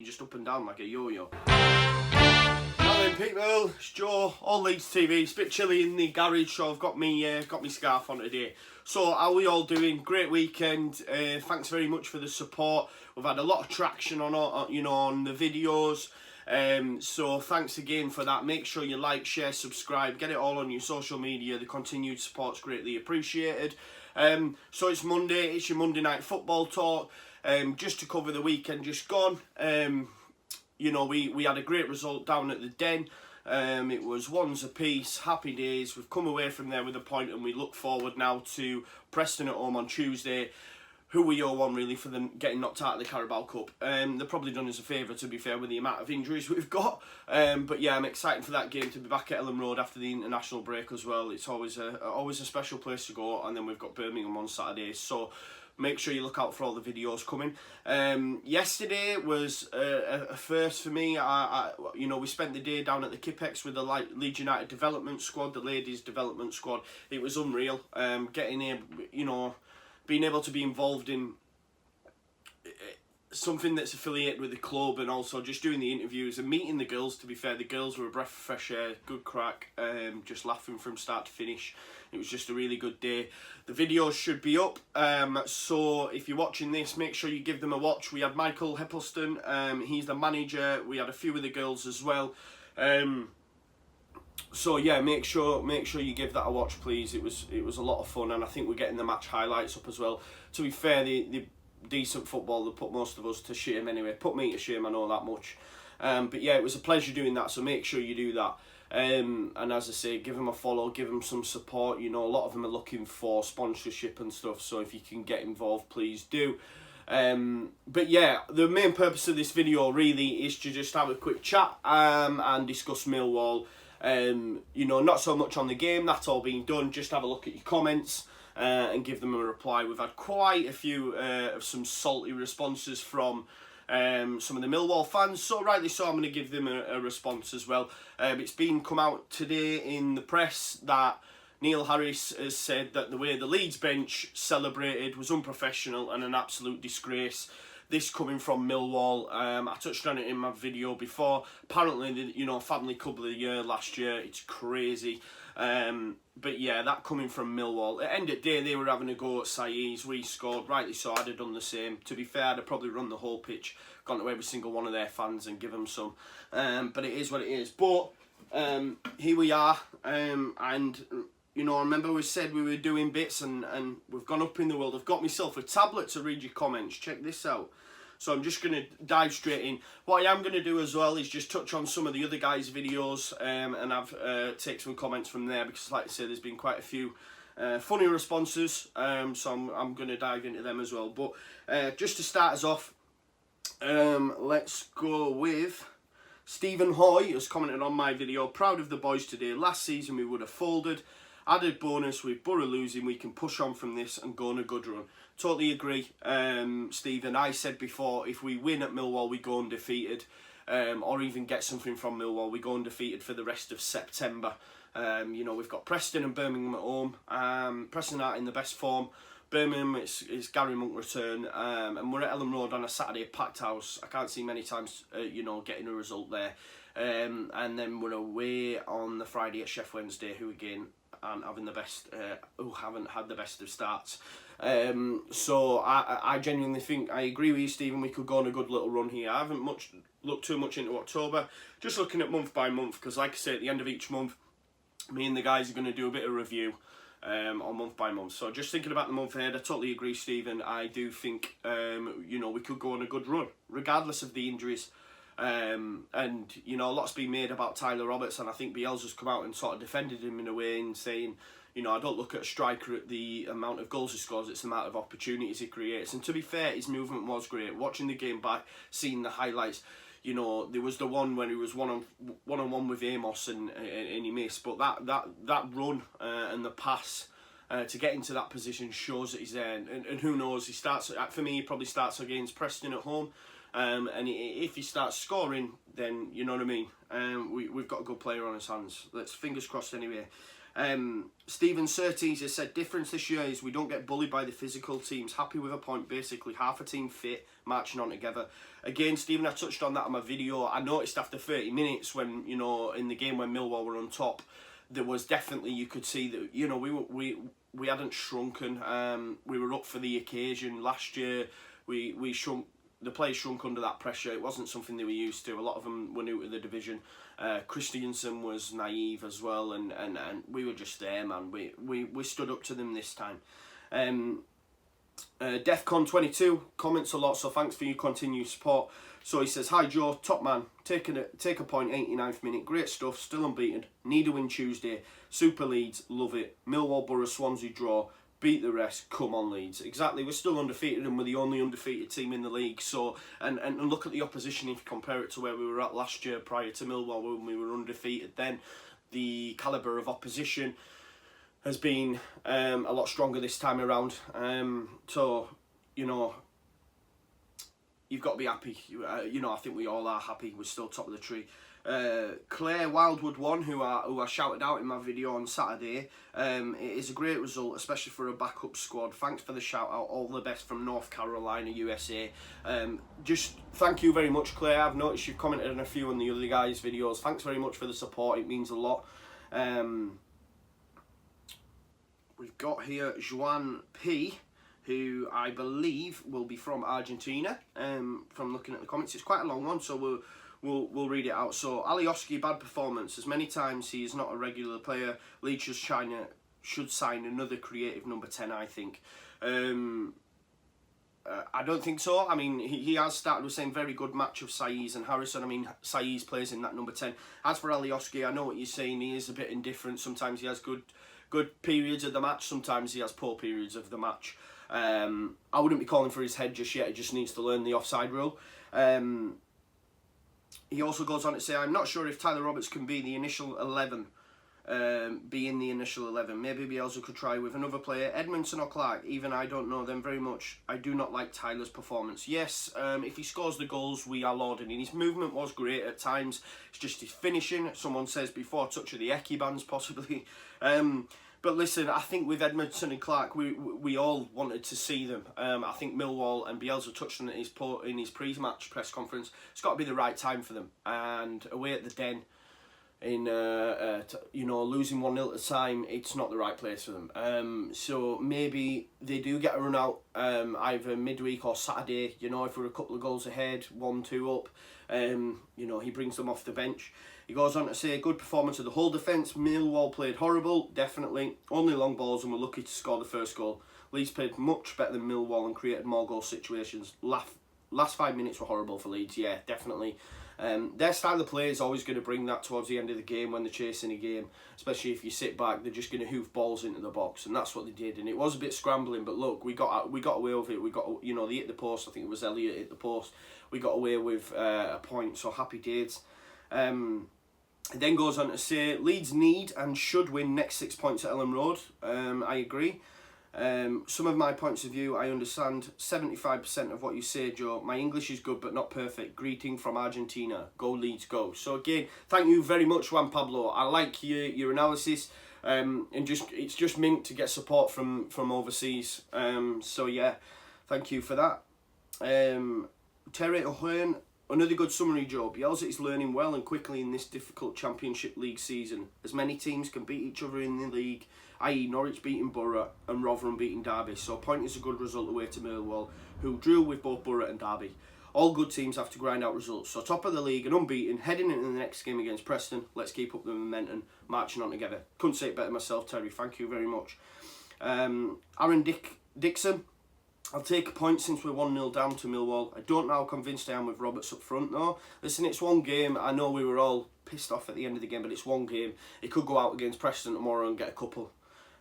Just up and down like a yo-yo. Now then people, it's Joe, all Leeds TV. It's a bit chilly in the garage, so I've got me scarf on today. So how are we all doing? Great weekend. Thanks very much for the support. We've had a lot of traction on on the videos. So thanks again for that. Make sure you like, share, subscribe, get it all on your social media. The continued support's greatly appreciated. So it's Monday, it's your Monday night football talk. Just to cover the weekend just gone, we had a great result down at the Den. It was ones apiece, happy days. We've come away from there with a point, and we look forward now to Preston at home on Tuesday, who we owe one really for them getting knocked out of the Carabao Cup. They've probably done us a favour, to be fair, with the amount of injuries we've got. But yeah, I'm excited for that game, to be back at Ellen Road after the international break as well. It's always a special place to go, and then we've got Birmingham on Saturday. So make sure you look out for all the videos coming. Yesterday was a first for me. We spent the day down at the Kipex with the Leeds United development squad, the ladies development squad. It was unreal. Being able to be involved in something that's affiliated with the club, and also just doing the interviews and meeting the girls. To be fair, the girls were a breath of fresh air, good crack, just laughing from start to finish. It was just a really good day. The videos should be up, so if you're watching this, make sure you give them a watch. We had Michael Heppelston, he's the manager. We had a few of the girls as well. So yeah, make sure you give that a watch, please. It was a lot of fun, and I think we're getting the match highlights up as well. To be fair, the decent football that put most of us to shame anyway. Put me to shame, I know that much. But yeah, it was a pleasure doing that, so make sure you do that. And as I say, give them a follow, give them some support. A lot of them are looking for sponsorship and stuff, so if you can get involved, please do. But yeah, the main purpose of this video really is to just have a quick chat and discuss Millwall. Not so much on the game, that's all being done. Just have a look at your comments and give them a reply. We've had quite a few of some salty responses from some of the Millwall fans, so rightly so, I'm going to give them a response as well. It's been come out today in the press that Neil Harris has said that the way the Leeds bench celebrated was unprofessional and an absolute disgrace. This coming from Millwall. I touched on it in my video before. Apparently, the family couple of the year last year, it's crazy. But yeah, that coming from Millwall. At the end of the day, they were having a go at Saïs. We scored, rightly so. I'd have done the same. To be fair, I'd have probably run the whole pitch, gone to every single one of their fans and give them some. But it is what it is. But here we are. I remember we said we were doing bits, and we've gone up in the world. I've got myself a tablet to read your comments. Check this out. So I'm just going to dive straight in. What I am going to do as well is just touch on some of the other guys' videos and take some comments from there, because like I say, there's been quite a few funny responses. So I'm going to dive into them as well. But just to start us off, let's go with Stephen Hoy, who's commented on my video. Proud of the boys today. Last season we would have folded. Added bonus with Borough losing, we can push on from this and go on a good run. Totally agree, Stephen. I said before, if we win at Millwall, we go undefeated, or even get something from Millwall, we go undefeated for the rest of September. We've got Preston and Birmingham at home. Preston aren't in the best form. Birmingham, it's Gary Monk return, and we're at Ellen Road on a Saturday, packed house. I can't see many times, getting a result there. And then we're away on the Friday at Sheff Wednesday, who again aren't having the best, who haven't had the best of starts. So I genuinely think, I agree with you, Stephen, we could go on a good little run here. I haven't looked too much into October, just looking at month by month, because like I say, at the end of each month, me and the guys are going to do a bit of review on month by month. So just thinking about the month ahead, I totally agree, Stephen. I do think, we could go on a good run, regardless of the injuries. A lot's been made about Tyler Roberts, and I think Bielsa's come out and sort of defended him in a way, and saying, I don't look at a striker at the amount of goals he scores, it's the amount of opportunities he creates. And to be fair, his movement was great. Watching the game back, seeing the highlights, there was the one when he was one-on-one with Amos and he missed, but that run and the pass to get into that position shows that he's there. And who knows, for me, he probably starts against Preston at home. And if he starts scoring, then you know what I mean. We've got a good player on his hands. Let's fingers crossed anyway. Stephen Surtees has said, difference this year is we don't get bullied by the physical teams. Happy with a point, basically. Half a team fit, marching on together. Again, Stephen, I touched on that in my video. I noticed after 30 minutes when, you know, in the game when Millwall were on top, there was definitely, you could see that, you know, we hadn't shrunken. We were up for the occasion. Last year, we shrunk. The players shrunk under that pressure. It wasn't something they were used to. A lot of them were new to the division. Christiansen was naive as well, and we were just there, man. We stood up to them this time. Defcon22 comments a lot, so thanks for your continued support. So he says, hi Joe, top man, take a point, 89th minute, great stuff, still unbeaten, need a win Tuesday, Super Leeds, love it, Millwall, Borough, Swansea draw, beat the rest, come on Leeds. Exactly, we're still undefeated and we're the only undefeated team in the league. So, and look at the opposition if you compare it to where we were at last year prior to Millwall when we were undefeated. Then the calibre of opposition has been a lot stronger this time around. So, you know, you've got to be happy. You know, I think we all are happy. We're still top of the tree. Claire Wildwood won, who I shouted out in my video on Saturday. It is a great result, especially for a backup squad. Thanks for the shout out. All the best from North Carolina, USA. Just thank you very much, Claire. I've noticed you've commented on a few on the other guys' videos. Thanks very much for the support. It means a lot. We've got here Juan P, who I believe will be from Argentina. From looking at the comments, it's quite a long one, so we'll read it out. So, Alioski, bad performance. As many times he is not a regular player. Leeds should sign another creative number 10, I think. I don't think so. I mean, he has started with saying very good match of Saiz and Harrison. I mean, Saiz plays in that number 10. As for Alioski, I know what you're saying. He is a bit indifferent. Sometimes he has good periods of the match. Sometimes he has poor periods of the match. I wouldn't be calling for his head just yet. He just needs to learn the offside rule. He also goes on to say, I'm not sure if Tyler Roberts can be the initial 11. Be in the initial 11. Maybe Bielsa could try with another player, Edmondson or Clark. Even I don't know them very much. I do not like Tyler's performance. Yes, if he scores the goals, we are lauding. His movement was great at times. It's just his finishing. Someone says before touch of the Eki bands, possibly. But listen, I think with Edmondson and Clark, we all wanted to see them. I think Millwall and Bielsa touched on it in his pre-match press conference. It's got to be the right time for them. And away at the Den, in you know, losing 1-0 at a time, it's not the right place for them. So maybe they do get a run out either midweek or Saturday. You know, if we're a couple of goals ahead, 1-2 up, you know, he brings them off the bench. He goes on to say, good performance of the whole defence. Millwall played horrible, definitely. Only long balls and were lucky to score the first goal. Leeds played much better than Millwall and created more goal situations. Last 5 minutes were horrible for Leeds, yeah, definitely. Their style of play is always going to bring that towards the end of the game when they're chasing a game. Especially if you sit back, they're just going to hoof balls into the box, and that's what they did. And it was a bit scrambling, but look, we got away with it. We got, you know, they hit the post. I think it was Elliot hit the post. We got away with a point, so happy days. It then goes on to say, Leeds need and should win next 6 points at Ellen Road. I agree. Some of my points of view, I understand 75% of what you say, Joe. My English is good but not perfect. Greeting from Argentina. Go Leeds, go. So again, thank you very much, Juan Pablo. I like your analysis. And it's just meant to get support from overseas. So yeah, thank you for that. Terry O'Hearn, another good summary, Joe. Bielsa is learning well and quickly in this difficult Championship League season. As many teams can beat each other in the league, i.e. Norwich beating Borough and Rotherham beating Derby. So a point is a good result away to Millwall, who drew with both Borough and Derby. All good teams have to grind out results. So top of the league and unbeaten, heading into the next game against Preston. Let's keep up the momentum, marching on together. Couldn't say it better myself, Terry. Thank you very much. Aaron Dixon. I'll take a point since we're 1-0 down to Millwall. I don't know how convinced I am with Roberts up front though. Listen, it's one game. I know we were all pissed off at the end of the game, but it's one game. He could go out against Preston tomorrow and get a couple.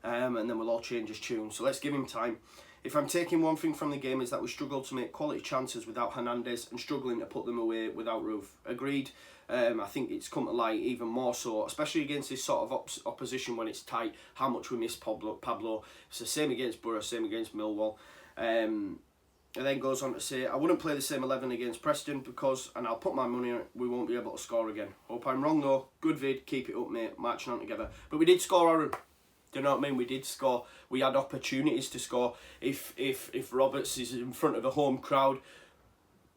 And then we'll all change his tune. So let's give him time. If I'm taking one thing from the game is that we struggled to make quality chances without Hernandez and struggling to put them away without Roof. Agreed. I think it's come to light even more so, especially against this sort of opposition when it's tight, how much we miss Pablo. It's the same against Borough, same against Millwall. And then goes on to say, I wouldn't play the same 11 against Preston because, and I'll put my money on it, we won't be able to score again. Hope I'm wrong though. Good vid, keep it up mate, marching on together. But we did score, Aaron. Do you know what I mean? We did score. We had opportunities to score. If Roberts is in front of a home crowd,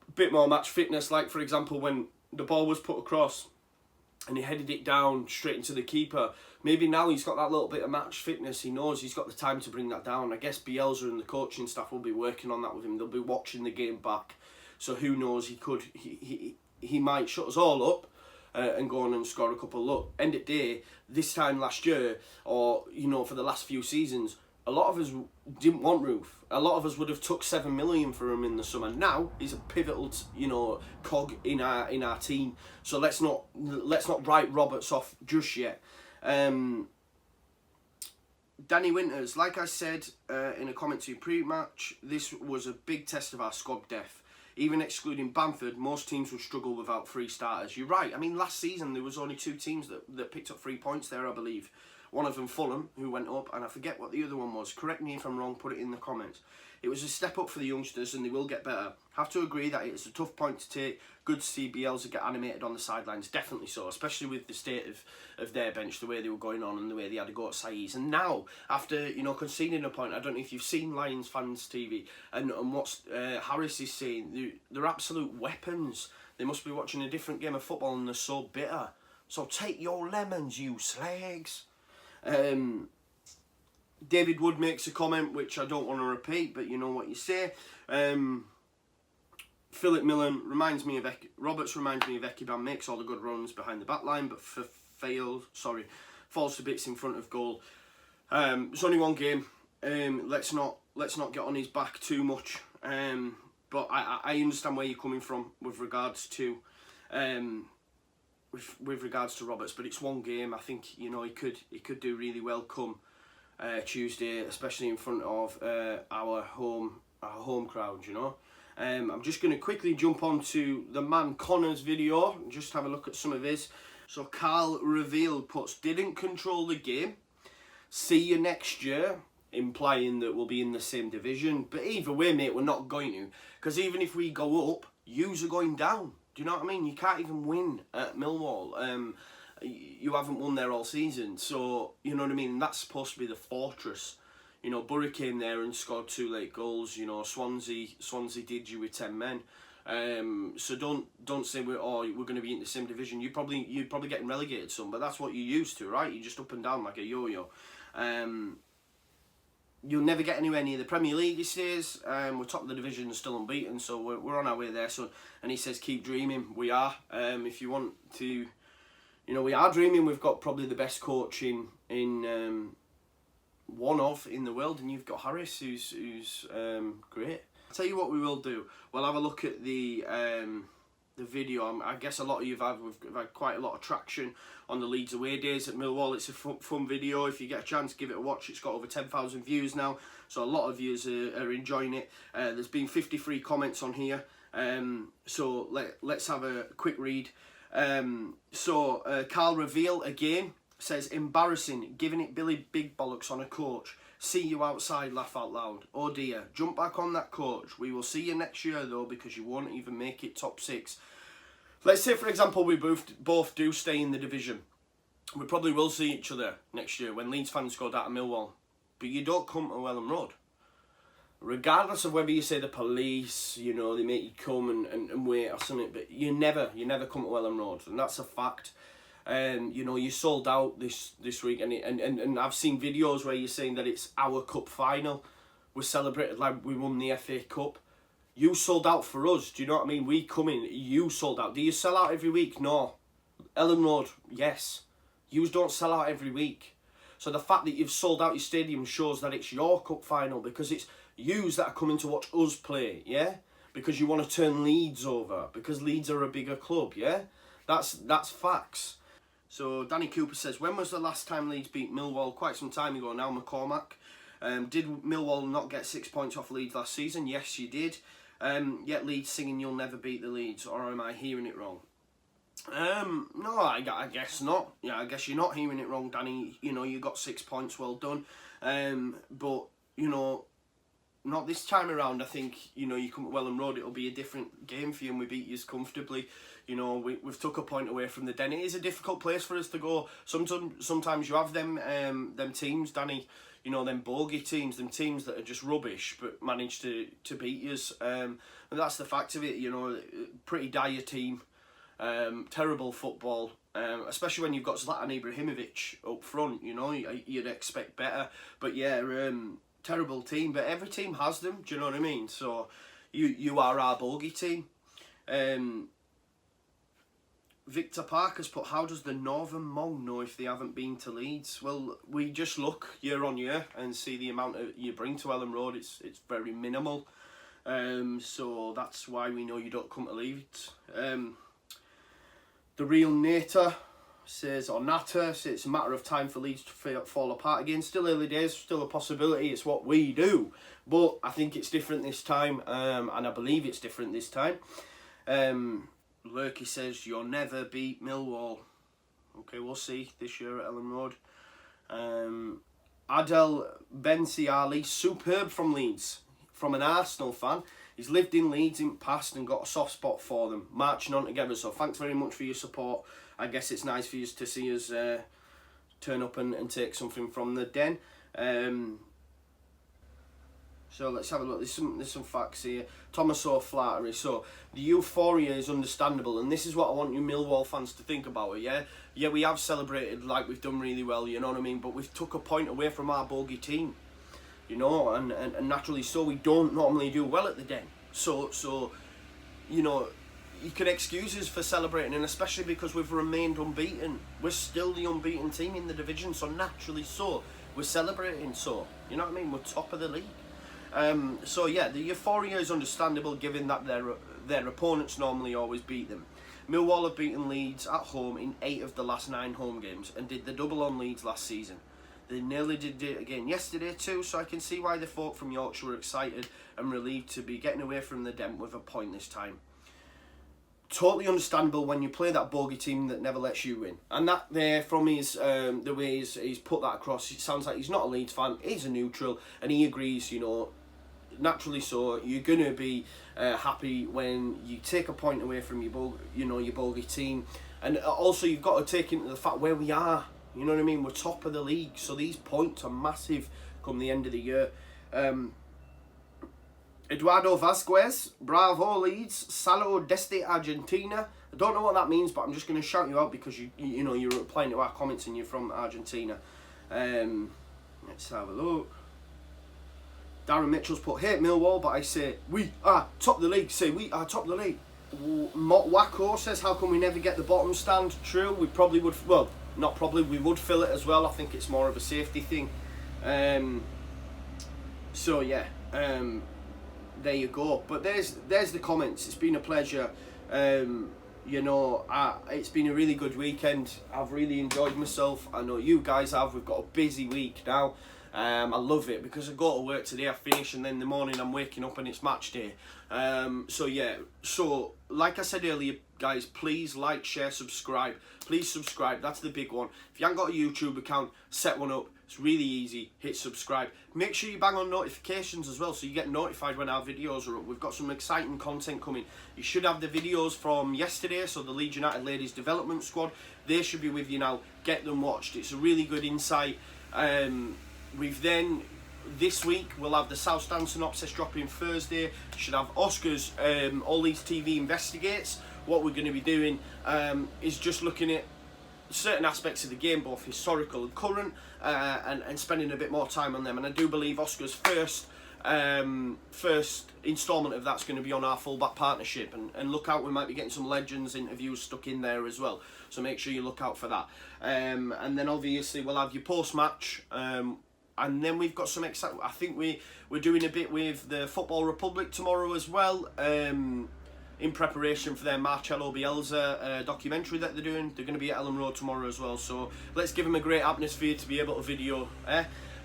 a bit more match fitness, like for example when the ball was put across and he headed it down straight into the keeper, maybe now he's got that little bit of match fitness. He knows he's got the time to bring that down. I guess Bielsa and the coaching staff will be working on that with him. They'll be watching the game back. So who knows, he might shut us all up and go on and score a couple. Look, end of day, this time last year, or for the last few seasons, a lot of us didn't want Roof. A lot of us would have took 7 million for him in the summer. Now he's a pivotal, cog in our team. So let's not write Roberts off just yet. Danny Winters, like I said in a commentary pre-match, this was a big test of our squad depth. Even excluding Bamford, most teams would struggle without 3 starters. You're right. I mean, last season there was only 2 teams that picked up 3 points there, I believe. One of them, Fulham, who went up, and I forget what the other one was. Correct me if I'm wrong, put it in the comments. It was a step up for the youngsters, and they will get better. Have to agree that it's a tough point to take. Good to see Bielsa get animated on the sidelines, definitely so, especially with the state of their bench, the way they were going on and the way they had to go at Saiz. And now, after conceding a point, I don't know if you've seen Lions Fans TV and what Harris is saying. They're absolute weapons. They must be watching a different game of football and they're so bitter. So take your lemons, you slags. David Wood makes a comment which I don't want to repeat, but you know what you say. Philip Millen reminds me of Roberts reminds me of Ekuban, makes all the good runs behind the back line, but falls to bits in front of goal. It's only one game. Let's not get on his back too much. But I understand where you're coming from with regards to with regards to Roberts, but it's one game. I think he could do really well come Tuesday, especially in front of our home crowd. I'm just going to quickly jump on to the man Conor's video and just have a look at some of his. So Carl Reveal puts, didn't control the game. See you next year, implying that we'll be in the same division. But either way, mate, we're not going to. Because even if we go up, yous are going down. Do you know what I mean? You can't even win at Millwall. You haven't won there all season. So, you know what I mean? That's supposed to be the fortress. Bury came there and scored 2 late goals. Swansea did you with 10 men. So don't say we're going to be in the same division. You're probably getting relegated some, but that's what you're used to, right? You're just up and down like a yo-yo. You'll never get anywhere near the Premier League, he says. We're top of the division and still unbeaten, so we're on our way there. So, and he says, keep dreaming. We are. If you want to, we are dreaming. We've got probably the best coach in the world, and you've got Harris, who's great. I'll tell you what we will do. We'll have a look at the video. I guess a lot of you have had quite a lot of traction on the Leeds away days at Millwall. It's a fun video. If you get a chance, give it a watch. It's got over 10,000 views now, so a lot of you are enjoying it. There's been 53 comments on here, so let's have a quick read. Carl Reveal again says, embarrassing, giving it Billy Big Bollocks on a coach. See you outside, laugh out loud. Oh dear, jump back on that coach. We will see you next year though, because you won't even make it top 6. Let's say, for example, we both do stay in the division. We probably will see each other next year when Leeds fans go down to Millwall. But you don't come to Welham Road. Regardless of whether you say the police, they make you come and wait or something, but you never come to Welham Road, and that's a fact. You sold out this week, and I've seen videos where you're saying that it's our cup final. We celebrated like we won the FA Cup. You sold out for us. Do you know what I mean? We come in, you sold out. Do you sell out every week? No. Ellen Road, yes. You don't sell out every week. So the fact that you've sold out your stadium shows that it's your cup final, because it's yous that are coming to watch us play, yeah? Because you want to turn Leeds over, because Leeds are a bigger club, yeah? That's facts. So Danny Cooper says, when was the last time Leeds beat Millwall? Quite some time ago now, McCormack. Did Millwall not get 6 points off Leeds last season? Yes, you did. Yet Leeds singing you'll never beat the Leeds, or am I hearing it wrong? No, I guess not. Yeah, I guess you're not hearing it wrong, Danny. You got 6 points, well done. But, not this time around. I think, you know, you come to Welland Road, it'll be a different game for you, and we beat you comfortably. You know, we've took a point away from the Den. It is a difficult place for us to go. Sometimes you have them teams, Danny, you know, them bogey teams, them teams that are just rubbish but manage to beat us. And that's the fact of it, you know, pretty dire team, terrible football, especially when you've got Zlatan Ibrahimovic up front, you know, you'd expect better. But yeah, terrible team, but every team has them, do you know what I mean? So you are our bogey team. Victor Parker's put, how does the Northern Mong know if they haven't been to Leeds? Well, we just look year on year and see the amount you bring to Welland Road. It's very minimal. So that's why we know you don't come to Leeds. The real Nater says, or Natter says, it's a matter of time for Leeds to fall apart again. Still early days, still a possibility. It's what we do. But I think it's different this time, and I believe it's different this time. Lurky says, you'll never beat Millwall. Okay, we'll see this year at Ellen Road. Adel Bensiali, superb from Leeds. From an Arsenal fan. He's lived in Leeds in the past and got a soft spot for them. Marching on together, so thanks very much for your support. I guess it's nice for you to see us turn up and take something from the Den. So let's have a look. There's some facts here. Thomas O'Flaherty. So the euphoria is understandable, and this is what I want you Millwall fans to think about it. Yeah, we have celebrated like we've done really well. You know what I mean? But we've took a point away from our bogey team. You know, and naturally so we don't normally do well at the Den. So you know, you can excuse us for celebrating, and especially because we've remained unbeaten. We're still the unbeaten team in the division, so naturally so we're celebrating. So you know what I mean? We're top of the league. So yeah, the euphoria is understandable given that their opponents normally always beat them. Millwall have beaten Leeds at home in 8 of the last 9 home games and did the double on Leeds last season. They nearly did it again yesterday too, so I can see why the folk from Yorkshire were excited and relieved to be getting away from the Den with a point this time. Totally understandable when you play that bogey team that never lets you win. And that there, from his the way he's put that across, it sounds like he's not a Leeds fan, he's a neutral, and he agrees, you know, naturally so, you're going to be happy when you take a point away from your bogey team. And also you've got to take into the fact where we are. You know what I mean? We're top of the league, so these points are massive come the end of the year. Eduardo Vasquez, bravo Leeds, Salo desde Argentina. I don't know what that means, but I'm just going to shout you out because you know you're replying to our comments and you're from Argentina. Let's have a look. Darren Mitchell's put, hate Millwall, but I say we are top of the league. Say we are top of the league. Mott Wacko says, how come we never get the bottom stand? True, we probably would. Well, not probably, we would fill it as well. I think it's more of a safety thing. So yeah, there you go. But there's the comments. It's been a pleasure. You know, it's been a really good weekend. I've really enjoyed myself. I know you guys have. We've got a busy week now. I love it because I go to work today, I finish, and then in the morning I'm waking up and it's match day. So yeah, so like I said earlier, guys, please like, share, subscribe. Please subscribe, that's the big one. If you haven't got a YouTube account, set one up. It's really easy, hit subscribe. Make sure you bang on notifications as well so you get notified when our videos are up. We've got some exciting content coming. You should have the videos from yesterday, so the Leeds United Ladies Development Squad. They should be with you now. Get them watched. It's a really good insight. We've then, this week, we'll have the South Stand synopsis dropping Thursday. Should have Oscar's All Leeds TV Investigates. What we're going to be doing is just looking at certain aspects of the game, both historical and current, and spending a bit more time on them. And I do believe Oscar's first instalment of that's going to be on our fullback partnership. And look out, we might be getting some Legends interviews stuck in there as well. So make sure you look out for that. And then obviously we'll have your post-match. And then we've got some exciting. I think we're doing a bit with the Football Republic tomorrow as well, in preparation for their Marcelo Bielsa documentary that they're doing. They're going to be at Ellen Road tomorrow as well. So let's give them a great atmosphere to be able to video,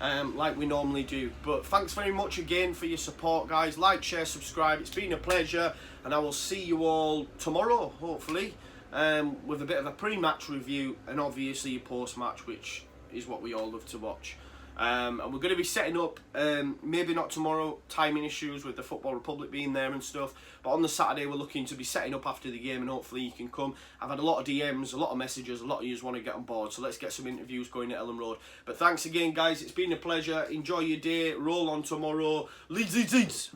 like we normally do. But thanks very much again for your support, guys. Like, share, subscribe. It's been a pleasure, and I will see you all tomorrow, hopefully, with a bit of a pre-match review and obviously a post-match, which is what we all love to watch. And we're going to be setting up, maybe not tomorrow, timing issues with the Football Republic being there and stuff, but on the Saturday we're looking to be setting up after the game, and hopefully you can come. I've had a lot of DMs, a lot of messages, a lot of you want to get on board, so let's get some interviews going at Ellen Road. But thanks again, guys, it's been a pleasure. Enjoy your day, roll on tomorrow. Leeds, Leeds, Leeds!